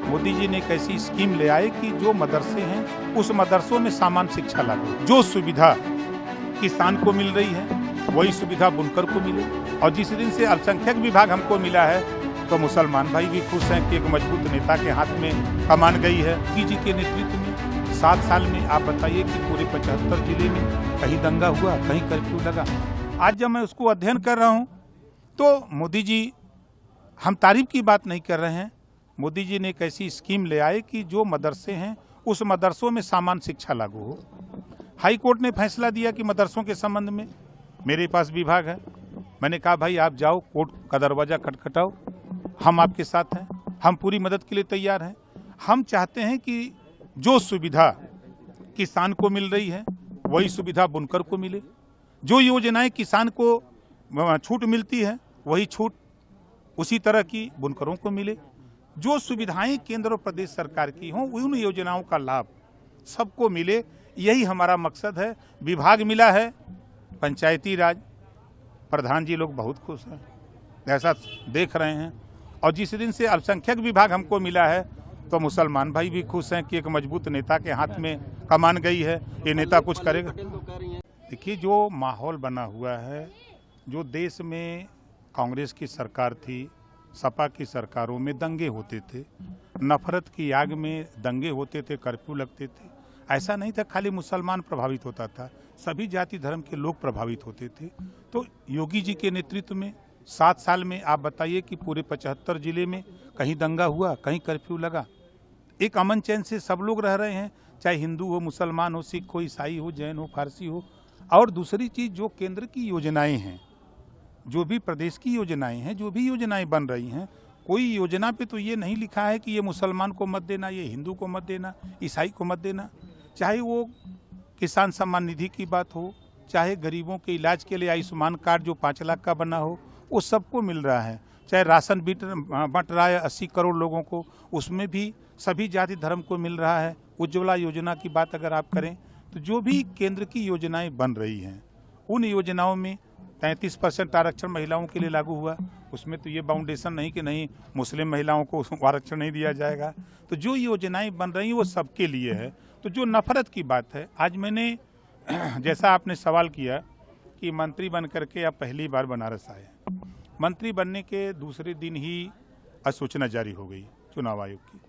मोदी जी ने एक ऐसी स्कीम ले आए कि जो मदरसे हैं उस मदरसों में सामान्य शिक्षा लागू, जो सुविधा किसान को मिल रही है वही सुविधा बुनकर को मिले। और जिस दिन से अल्पसंख्यक विभाग हमको मिला है तो मुसलमान भाई भी खुश हैं कि एक मजबूत नेता के हाथ में कमान गई है। मोदी जी के नेतृत्व में 7 साल में आप बताइए कि पूरे 75 जिले में कहीं दंगा हुआ, कहीं कर्फ्यू लगा। आज जब मैं उसको अध्ययन कर रहा हूँ तो मोदी जी, हम तारीफ की बात नहीं कर रहे हैं, मोदी जी ने एक ऐसी स्कीम ले आए कि जो मदरसे हैं उस मदरसों में सामान्य शिक्षा लागू हो। हाई कोर्ट ने फैसला दिया कि मदरसों के संबंध में मेरे पास विभाग है। मैंने कहा भाई आप जाओ, कोर्ट का दरवाजा खटखटाओ, हम आपके साथ हैं, हम पूरी मदद के लिए तैयार हैं। हम चाहते हैं कि जो सुविधा किसान को मिल रही है वही सुविधा बुनकर को मिले। जो योजनाएं किसान को छूट मिलती है वही छूट उसी तरह की बुनकरों को मिले। जो सुविधाएं केंद्र और प्रदेश सरकार की हों उन योजनाओं का लाभ सबको मिले, यही हमारा मकसद है। विभाग मिला है पंचायती राज, प्रधान जी लोग बहुत खुश हैं, ऐसा देख रहे हैं। और जिस दिन से अल्पसंख्यक विभाग हमको मिला है तो मुसलमान भाई भी खुश हैं कि एक मजबूत नेता के हाथ में कमान गई है, ये नेता कुछ करेगा। देखिए जो माहौल बना हुआ है, जो देश में कांग्रेस की सरकार थी, सपा की सरकारों में दंगे होते थे, नफरत की आग में दंगे होते थे, कर्फ्यू लगते थे। ऐसा नहीं था खाली मुसलमान प्रभावित होता था, सभी जाति धर्म के लोग प्रभावित होते थे। तो योगी जी के नेतृत्व में 7 साल में आप बताइए कि पूरे 75 जिले में कहीं दंगा हुआ, कहीं कर्फ्यू लगा। एक अमन चैन से सब लोग रह रहे हैं, चाहे हिंदू हो, मुसलमान हो, सिख हो, ईसाई हो, जैन हो, फारसी हो। और दूसरी चीज़, जो केंद्र की योजनाएं हैं, जो भी प्रदेश की योजनाएं हैं, जो भी योजनाएं बन रही हैं, कोई योजना पे तो ये नहीं लिखा है कि ये मुसलमान को मत देना, ये हिंदू को मत देना, ईसाई को मत देना। चाहे वो किसान सम्मान निधि की बात हो, चाहे गरीबों के इलाज के लिए आयुष्मान कार्ड जो 5 लाख का बना हो, वो सबको मिल रहा है। चाहे राशन बंट रहा है 80 करोड़ लोगों को, उसमें भी सभी जाति धर्म को मिल रहा है। उज्ज्वला योजना की बात अगर आप करें तो जो भी केंद्र की योजनाएं बन रही हैं उन योजनाओं में 33% आरक्षण महिलाओं के लिए लागू हुआ। उसमें तो ये बाउंडेशन नहीं कि नहीं मुस्लिम महिलाओं को आरक्षण नहीं दिया जाएगा। तो जो योजनाएं बन रही हैं वो सबके लिए है। तो जो नफरत की बात है, आज मैंने जैसा आपने सवाल किया कि मंत्री बन करके आप पहली बार बनारस आए, मंत्री बनने के दूसरे दिन ही अधिसूचना जारी हो गई चुनाव आयोग की,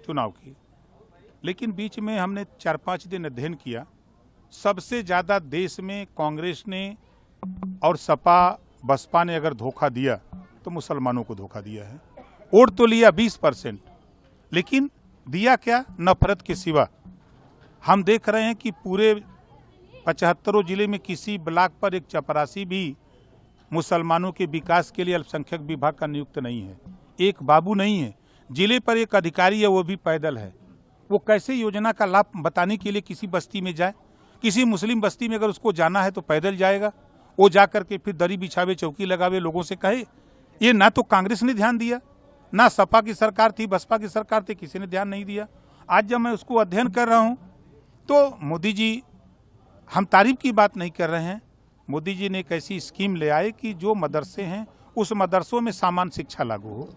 चुनाव की। लेकिन बीच में हमने 4-5 दिन अध्ययन किया। सबसे ज़्यादा देश में कांग्रेस ने और सपा बसपा ने अगर धोखा दिया तो मुसलमानों को धोखा दिया है। वोट तो लिया 20%, लेकिन दिया क्या? नफरत के सिवा। हम देख रहे हैं कि पूरे 75 जिले में किसी ब्लॉक पर एक चपरासी भी मुसलमानों के विकास के लिए अल्पसंख्यक विभाग का नियुक्त नहीं है, एक बाबू नहीं है। जिले पर एक अधिकारी है, वो भी पैदल है। वो कैसे योजना का लाभ बताने के लिए किसी बस्ती में जाए? किसी मुस्लिम बस्ती में अगर उसको जाना है तो पैदल जाएगा, वो जा करके फिर दरी बिछावे, चौकी लगावे, लोगों से कहे। ये ना तो कांग्रेस ने ध्यान दिया, ना सपा की सरकार थी, बसपा की सरकार थी, किसी ने ध्यान नहीं दिया। आज जब मैं उसको अध्ययन कर रहा हूँ तो मोदी जी, हम तारीफ की बात नहीं कर रहे हैं, मोदी जी ने एक ऐसी स्कीम ले आए कि जो मदरसे हैं उस मदरसों में सामान्य शिक्षा लागू हो।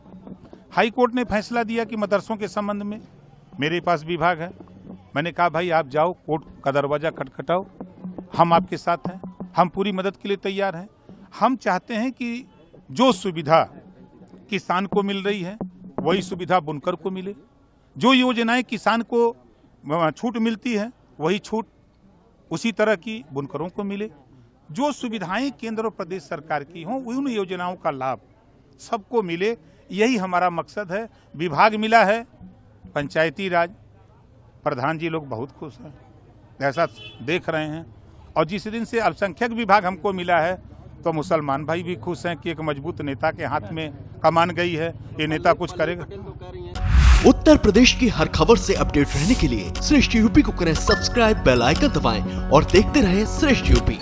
हाई कोर्ट ने फैसला दिया कि मदरसों के संबंध में मेरे पास विभाग है। मैंने कहा भाई आप जाओ, कोर्ट का दरवाजा खटखटाओ, हम आपके साथ हैं, हम पूरी मदद के लिए तैयार हैं। हम चाहते हैं कि जो सुविधा किसान को मिल रही है वही सुविधा बुनकर को मिले। जो योजनाएं किसान को छूट मिलती है वही छूट उसी तरह की बुनकरों को मिले। जो सुविधाएं केंद्र और प्रदेश सरकार की हों उन योजनाओं का लाभ सबको मिले, यही हमारा मकसद है। विभाग मिला है पंचायती राज, प्रधान जी लोग बहुत खुश हैं, ऐसा देख रहे हैं। और जिस दिन से अल्पसंख्यक विभाग हमको मिला है तो मुसलमान भाई भी खुश हैं कि एक मजबूत नेता के हाथ में कमान गई है, ये नेता कुछ करेगा। उत्तर प्रदेश की हर खबर से अपडेट रहने के लिए श्रेष्ठ यूपी को करें सब्सक्राइब, बेल आइकन दबाएं और देखते रहें श्रेष्ठ यूपी।